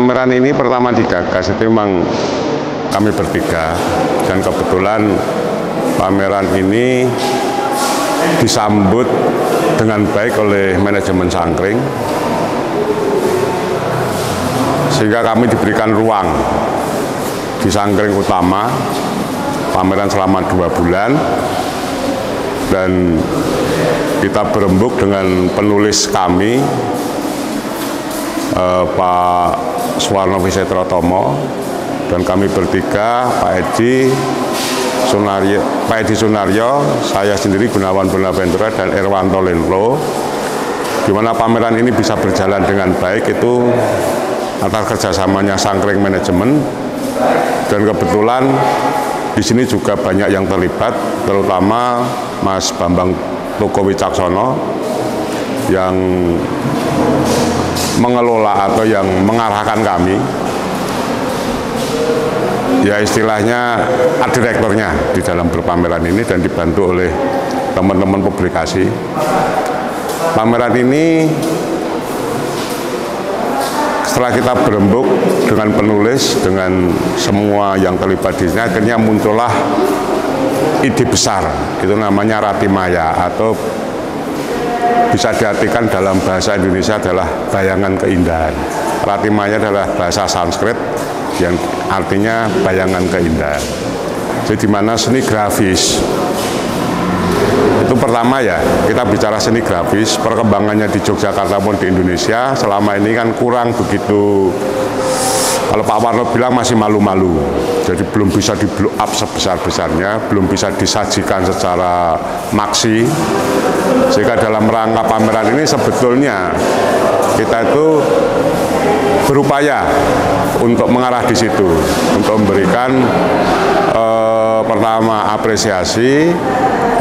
Pameran ini pertama digagas itu memang kami bertiga, dan kebetulan pameran ini disambut dengan baik oleh manajemen Sangkring, sehingga kami diberikan ruang di Sangkring Utama pameran selama 2 bulan, dan kita berembuk dengan penulis kami, Pak Suwarno Wisetrotomo, dan kami bertiga, Pak Edi Sunaryo, saya sendiri Gunawan Bonaventura, dan Irwanto Lenlo. Di mana pameran ini bisa berjalan dengan baik itu atas kerjasamanya Sangkring Manajemen, dan kebetulan di sini juga banyak yang terlibat, terutama Mas Bambang Toko Wicaksono yang mengelola atau yang mengarahkan kami, ya istilahnya art direkturnya di dalam berpameran ini, dan dibantu oleh teman-teman publikasi. Pameran ini setelah kita berembuk dengan penulis, dengan semua yang terlibat di sini, akhirnya muncullah ide besar, itu namanya Ratimaya, atau bisa diartikan dalam bahasa Indonesia adalah bayangan keindahan. Ratimaya adalah bahasa Sanskrit yang artinya bayangan keindahan. Jadi di mana seni grafis itu pertama, ya kita bicara seni grafis, perkembangannya di Yogyakarta maupun di Indonesia selama ini kan kurang begitu, kalau Pak Warno bilang masih malu-malu, jadi belum bisa di blow up sebesar-besarnya, belum bisa disajikan secara maksi. Sehingga dalam rangka pameran ini sebetulnya kita itu berupaya untuk mengarah di situ, untuk memberikan pertama apresiasi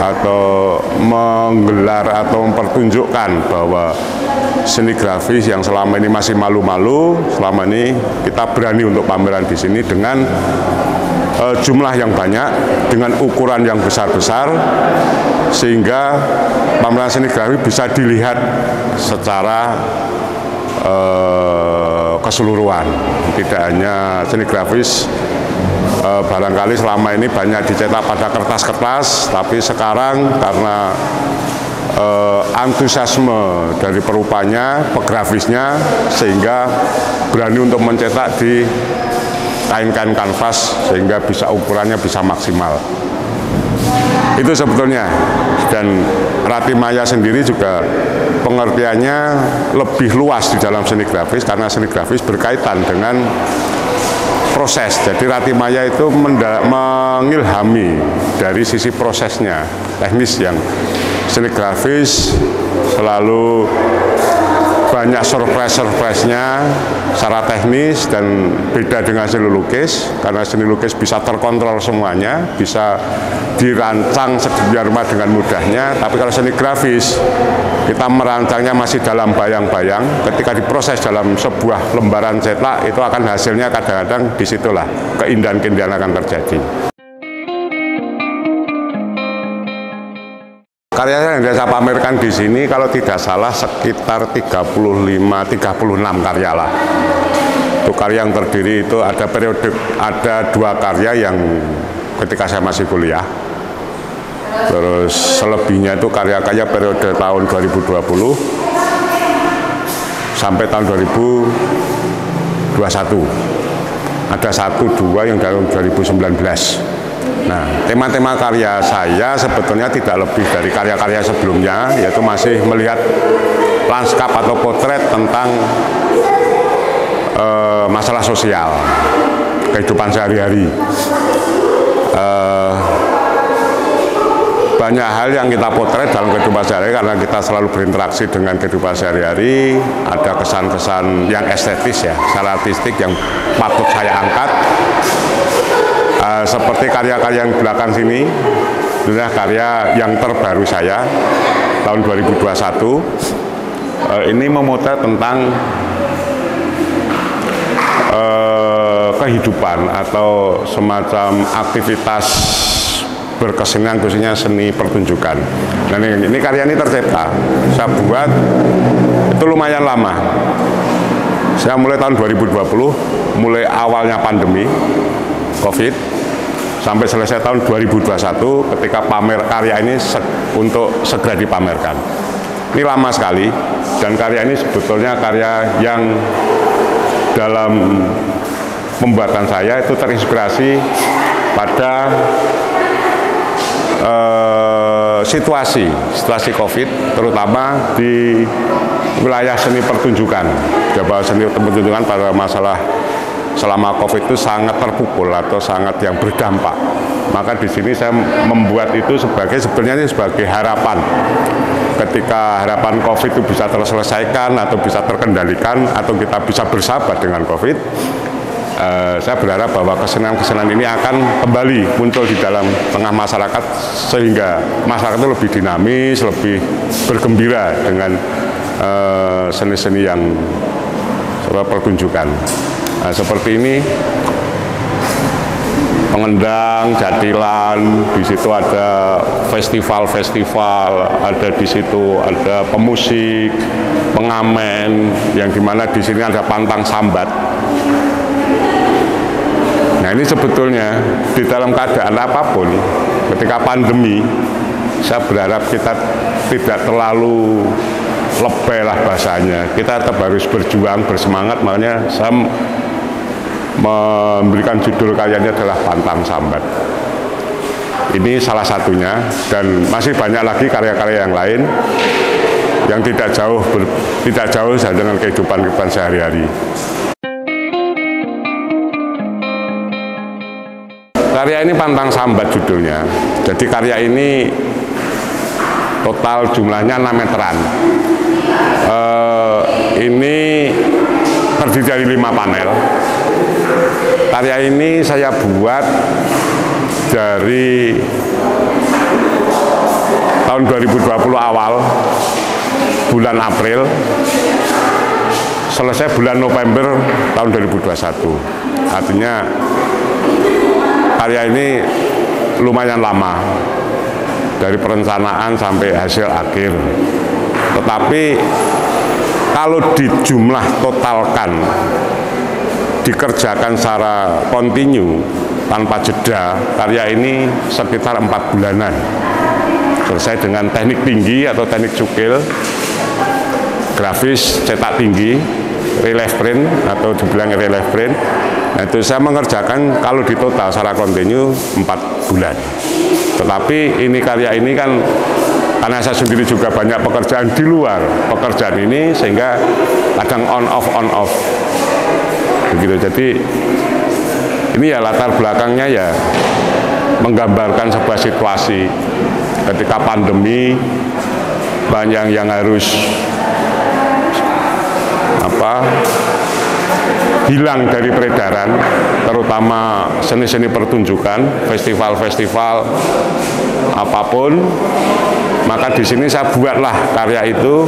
atau menggelar atau mempertunjukkan bahwa seni grafis yang selama ini masih malu-malu, selama ini kita berani untuk pameran di sini dengan jumlah yang banyak, dengan ukuran yang besar-besar, sehingga pameran seni grafis bisa dilihat secara keseluruhan. Tidak hanya seni grafis, barangkali selama ini banyak dicetak pada kertas-kertas, tapi sekarang karena antusiasme dari perupanya, pegrafisnya, sehingga berani untuk mencetak di kain-kain kanvas sehingga bisa ukurannya bisa maksimal. Itu sebetulnya. Dan Ratimaya sendiri juga pengertiannya lebih luas di dalam seni grafis, karena seni grafis berkaitan dengan proses. Jadi Ratimaya itu mengilhami dari sisi prosesnya, teknis, yang seni grafis selalu banyak surprise-nya secara teknis, dan beda dengan seni lukis, karena seni lukis bisa terkontrol semuanya, bisa dirancang sedemikian rupa dengan mudahnya. Tapi kalau seni grafis, kita merancangnya masih dalam bayang-bayang, ketika diproses dalam sebuah lembaran cetak, itu akan hasilnya kadang-kadang disitulah keindahan-keindahan akan terjadi. Karya yang saya pamerkan di sini kalau tidak salah sekitar 35-36 karya lah. Itu karya yang terdiri itu ada ada 2 karya yang ketika saya masih kuliah. Terus selebihnya itu karya-karya periode tahun 2020 sampai tahun 2021. Ada 1-2 yang tahun 2019. Nah, tema-tema karya saya sebetulnya tidak lebih dari karya-karya sebelumnya, yaitu masih melihat lanskap atau potret tentang masalah sosial, kehidupan sehari-hari. Banyak hal yang kita potret dalam kehidupan sehari-hari karena kita selalu berinteraksi dengan kehidupan sehari-hari. Ada kesan-kesan yang estetis, ya, secara artistik yang patut saya angkat. Seperti karya-karya yang belakang sini, adalah karya yang terbaru saya tahun 2021. Ini memotret tentang kehidupan atau semacam aktivitas berkesenian, khususnya seni pertunjukan. Dan ini karya ini tercipta, saya buat itu lumayan lama. Saya mulai tahun 2020, mulai awalnya pandemi COVID, sampai selesai tahun 2021 ketika pamer karya ini untuk segera dipamerkan. Ini lama sekali, dan karya ini sebetulnya karya yang dalam pembuatan saya itu terinspirasi pada situasi COVID, terutama di wilayah seni pertunjukan. Bahwa seni pertunjukan pada masalah selama COVID itu sangat terpukul atau sangat yang berdampak. Maka di sini saya membuat itu sebenarnya sebagai harapan. Ketika harapan COVID itu bisa terselesaikan atau bisa terkendalikan atau kita bisa bersahabat dengan COVID, saya berharap bahwa kesenian-kesenian ini akan kembali muncul di dalam tengah masyarakat sehingga masyarakat itu lebih dinamis, lebih bergembira dengan seni-seni yang pertunjukan. Nah, seperti ini pengendang, jatilan, di situ ada festival-festival, ada di situ ada pemusik, pengamen, yang dimana di sini ada pantang sambat. Nah, ini sebetulnya di dalam keadaan apapun, ketika pandemi, saya berharap kita tidak terlalu lebay lah bahasanya. Kita tetap harus berjuang, bersemangat. Makanya saya memberikan judul karyanya adalah Pantang Sambat. Ini salah satunya, dan masih banyak lagi karya-karya yang lain yang tidak jauh dengan kehidupan sehari-hari. Karya ini Pantang Sambat judulnya. Jadi karya ini total jumlahnya 6 meteran. Ini terdiri dari 5 panel. Karya ini saya buat dari tahun 2020 awal, bulan April, selesai bulan November tahun 2021. Artinya karya ini lumayan lama, dari perencanaan sampai hasil akhir. Tetapi kalau dijumlah totalkan, dikerjakan secara kontinu tanpa jeda, karya ini sekitar 4 bulanan. Selesai dengan teknik tinggi atau teknik cukil, grafis cetak tinggi, relief print atau dibilang relief print. Nah, itu saya mengerjakan kalau di total secara kontinu 4 bulan. Tetapi ini karya ini kan karena saya sendiri juga banyak pekerjaan di luar pekerjaan ini, sehingga kadang on off begitu. Jadi ini ya latar belakangnya ya menggambarkan sebuah situasi ketika pandemi, banyak yang harus hilang dari peredaran, terutama seni-seni pertunjukan, festival-festival apapun. Maka di sini saya buatlah karya itu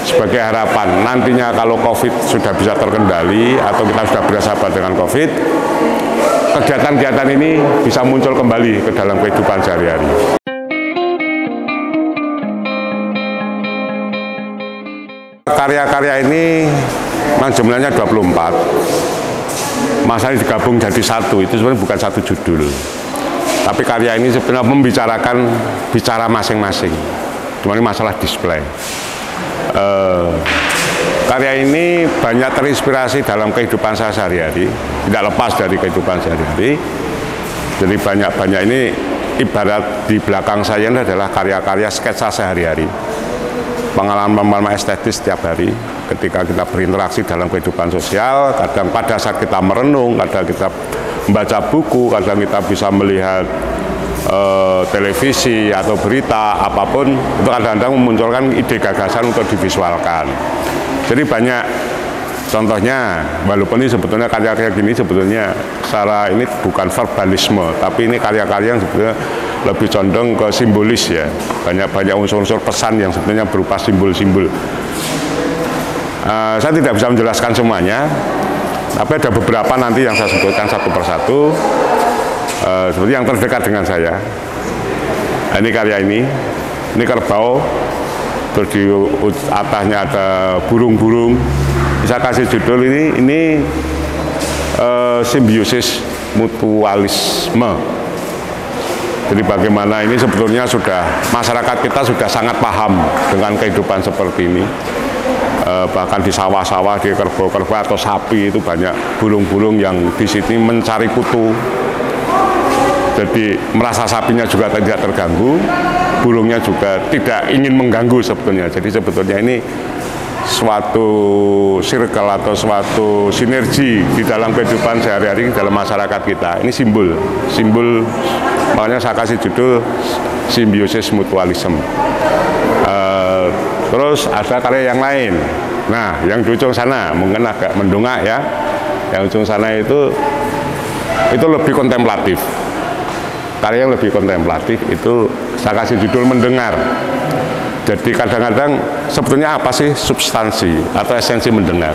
sebagai harapan nantinya kalau COVID sudah bisa terkendali atau kita sudah bersahabat dengan COVID, kegiatan-kegiatan ini bisa muncul kembali ke dalam kehidupan sehari-hari. Karya-karya ini memang jumlahnya 24. Masanya digabung jadi satu, itu sebenarnya bukan satu judul. Tapi karya ini sebenarnya bicara masing-masing. Cuma ini masalah display. Karya ini banyak terinspirasi dalam kehidupan saya sehari-hari, tidak lepas dari kehidupan sehari-hari. Jadi banyak ini ibarat di belakang saya ini adalah karya-karya sketsa sehari-hari. Pengalaman estetis setiap hari ketika kita berinteraksi dalam kehidupan sosial, kadang pada saat kita merenung, kadang kita membaca buku, kadang kita bisa melihat televisi atau berita apapun, itu kadang-kadang memunculkan ide gagasan untuk divisualkan. Jadi banyak contohnya, walaupun ini sebetulnya karya-karya gini sebetulnya secara ini bukan verbalisme, tapi ini karya-karya yang sebetulnya lebih condong ke simbolis ya. Banyak unsur-unsur pesan yang sebetulnya berupa simbol-simbol. Saya tidak bisa menjelaskan semuanya, tapi ada beberapa nanti yang saya sebutkan satu persatu, seperti yang terdekat dengan saya. Nah, ini karya ini kerbau, terus di atasnya ada burung-burung Bisa kasih judul ini simbiosis mutualisme. Jadi bagaimana ini sebetulnya masyarakat kita sudah sangat paham dengan kehidupan seperti ini. Bahkan di sawah-sawah, di kerbau-kerbau atau sapi itu banyak burung-burung yang di sini mencari kutu. Jadi merasa sapinya juga tidak terganggu, burungnya juga tidak ingin mengganggu sebetulnya. Jadi sebetulnya ini suatu circle atau suatu sinergi di dalam kehidupan sehari-hari dalam masyarakat kita. Ini simbol, makanya saya kasih judul simbiosis mutualisme. Terus ada karya yang lain. Nah, yang di ujung sana mungkin agak mendongak ya. Yang ujung sana itu lebih kontemplatif. Karya yang lebih kontemplatif itu saya kasih judul mendengar. Jadi kadang-kadang sebetulnya apa sih substansi atau esensi mendengar?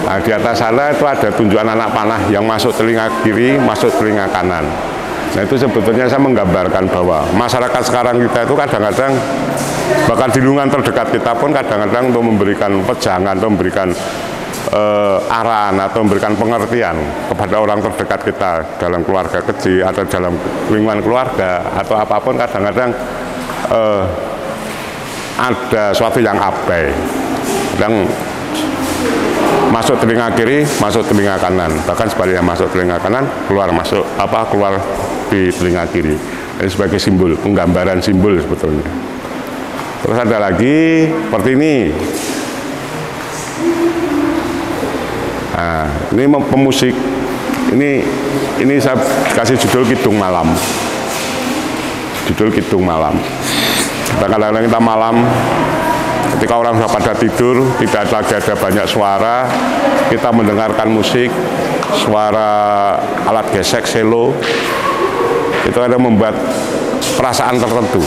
Nah, di atas sana itu ada tunjukan anak panah yang masuk telinga kiri, masuk telinga kanan. Nah, itu sebetulnya saya menggambarkan bahwa masyarakat sekarang kita itu kadang-kadang bahkan di lingkungan terdekat kita pun kadang-kadang untuk memberikan pejangan atau memberikan arahan atau memberikan pengertian kepada orang terdekat kita dalam keluarga kecil atau dalam lingkungan keluarga atau apapun kadang-kadang ada suatu yang abai. Kadang masuk telinga kiri, masuk telinga kanan, bahkan sebaliknya masuk telinga kanan, keluar di telinga kiri. Ini sebagai simbol, penggambaran simbol sebetulnya. Terus ada lagi seperti ini. Nah, ini pemusik. Ini saya kasih judul Kidung Malam. Judul Kidung Malam. Kadang-kadang kita malam, ketika orang sudah pada tidur, tidak lagi ada banyak suara, kita mendengarkan musik, suara alat gesek, selo, itu ada membuat perasaan tertentu.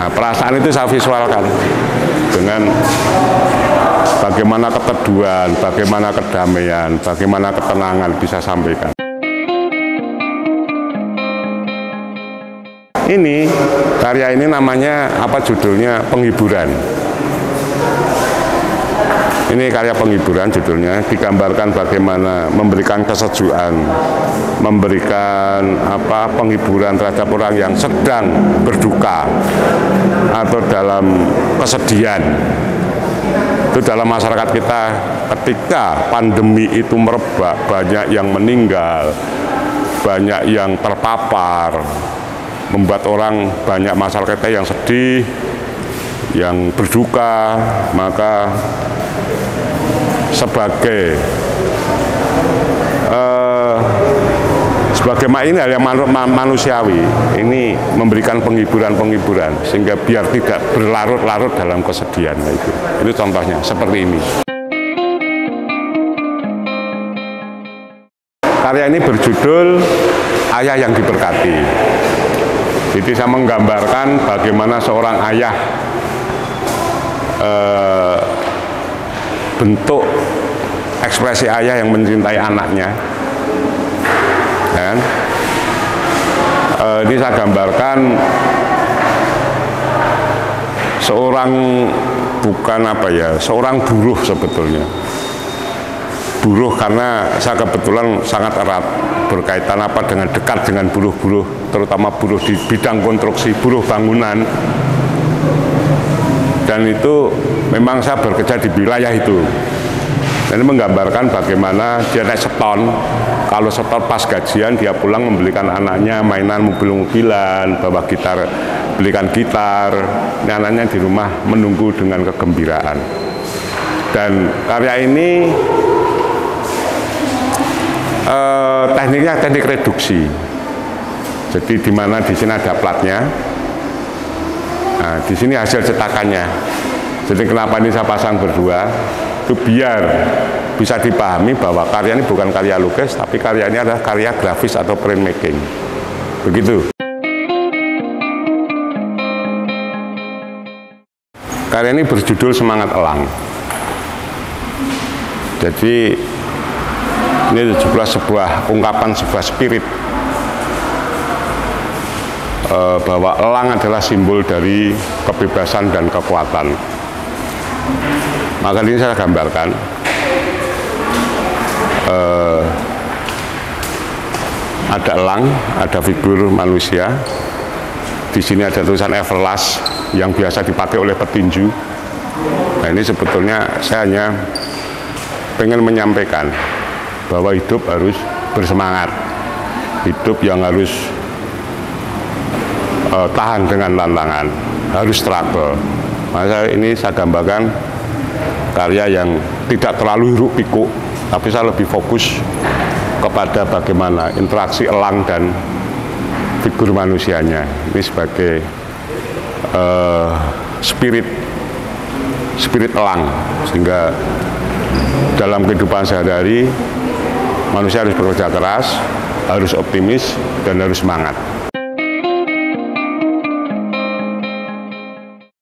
Nah, perasaan itu saya visualkan dengan bagaimana keteduhan, bagaimana kedamaian, bagaimana ketenangan bisa sampaikan. Ini karya ini namanya apa judulnya? Penghiburan. Ini karya penghiburan judulnya, digambarkan bagaimana memberikan kesejukan, memberikan penghiburan terhadap orang yang sedang berduka atau dalam kesedihan. Itu dalam masyarakat kita ketika pandemi itu merebak, banyak yang meninggal, banyak yang terpapar, membuat orang banyak masyarakat kita yang sedih, yang berduka, maka sebagai ini hal yang manusiawi, ini memberikan penghiburan sehingga biar tidak berlarut-larut dalam kesedihan. Itu contohnya seperti ini. Karya ini berjudul Ayah yang Diberkati. Jadi saya menggambarkan bagaimana seorang ayah bentuk ekspresi ayah yang mencintai anaknya. Dan ini saya gambarkan seorang seorang buruh sebetulnya. Buruh karena saya kebetulan sangat erat berkaitan dekat dengan buruh-buruh, terutama buruh di bidang konstruksi, buruh bangunan. Dan itu memang saya bekerja di wilayah itu. Dan ini menggambarkan bagaimana dia naik seton, kalau seton pas gajian dia pulang membelikan anaknya mainan mobil-mobilan, bawa gitar, belikan gitar, ini anaknya di rumah menunggu dengan kegembiraan. Dan karya ini tekniknya teknik reduksi. Jadi di mana di sini ada platnya. Nah, di sini hasil cetakannya. Jadi kenapa ini saya pasang berdua? Itu biar bisa dipahami bahwa karya ini bukan karya lukis, tapi karya ini adalah karya grafis atau printmaking. Begitu. Karya ini berjudul Semangat Elang. Jadi ini juga sebuah ungkapan, sebuah spirit bahwa elang adalah simbol dari kebebasan dan kekuatan. Maka ini saya gambarkan ada elang, ada figur manusia. Di sini ada tulisan Everlast yang biasa dipakai oleh petinju. Nah, ini sebetulnya saya hanya pengen menyampaikan bahwa hidup harus bersemangat, hidup yang harus tahan dengan tantangan, harus struggle. Maka ini saya gambarkan karya yang tidak terlalu hiruk pikuk, tapi saya lebih fokus kepada bagaimana interaksi elang dan figur manusianya. Ini sebagai spirit elang, sehingga dalam kehidupan sehari-hari manusia harus bekerja keras, harus optimis, dan harus semangat.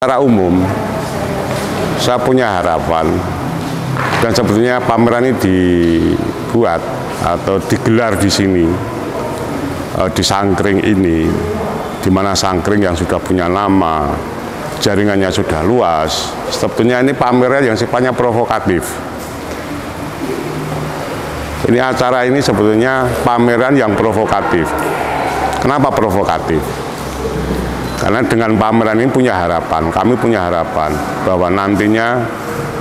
Secara umum, saya punya harapan, dan sebetulnya pameran ini dibuat atau digelar di sini, di Sangkring ini, di mana Sangkring yang sudah punya nama, jaringannya sudah luas. Sebetulnya ini pameran yang sifatnya provokatif. Ini acara ini sebetulnya pameran yang provokatif. Kenapa provokatif? Karena dengan pameran ini punya harapan, kami punya harapan bahwa nantinya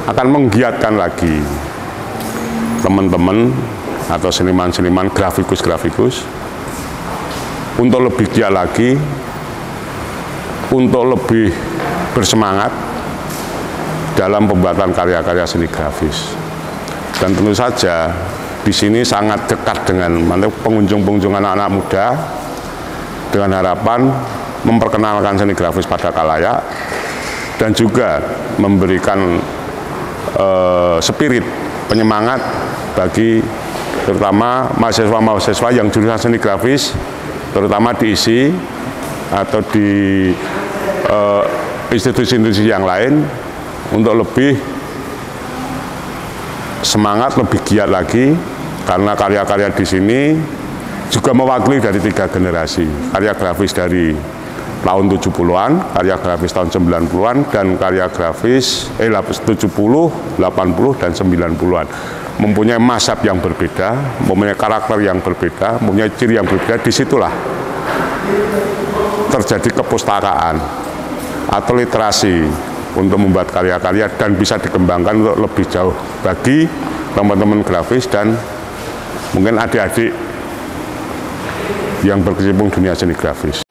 akan menggiatkan lagi teman-teman atau seniman-seniman, grafikus-grafikus untuk lebih giat lagi, untuk lebih bersemangat dalam pembuatan karya-karya seni grafis. Dan tentu saja di sini sangat dekat dengan pengunjung-pengunjung anak-anak muda, dengan harapan memperkenalkan seni grafis pada khalayak dan juga memberikan spirit penyemangat bagi terutama mahasiswa-mahasiswa yang jurusan seni grafis, terutama di ISI atau di institusi-institusi yang lain, untuk lebih semangat, lebih giat lagi, karena karya-karya di sini juga mewakili dari 3 generasi, karya grafis dari tahun 70-an, karya grafis tahun 90-an, dan karya grafis 70, 80, dan 90-an. Mempunyai mazhab yang berbeda, mempunyai karakter yang berbeda, mempunyai ciri yang berbeda. Disitulah terjadi kepustakaan atau literasi untuk membuat karya-karya dan bisa dikembangkan untuk lebih jauh bagi teman-teman grafis dan mungkin adik-adik yang berkecimpung dunia seni grafis.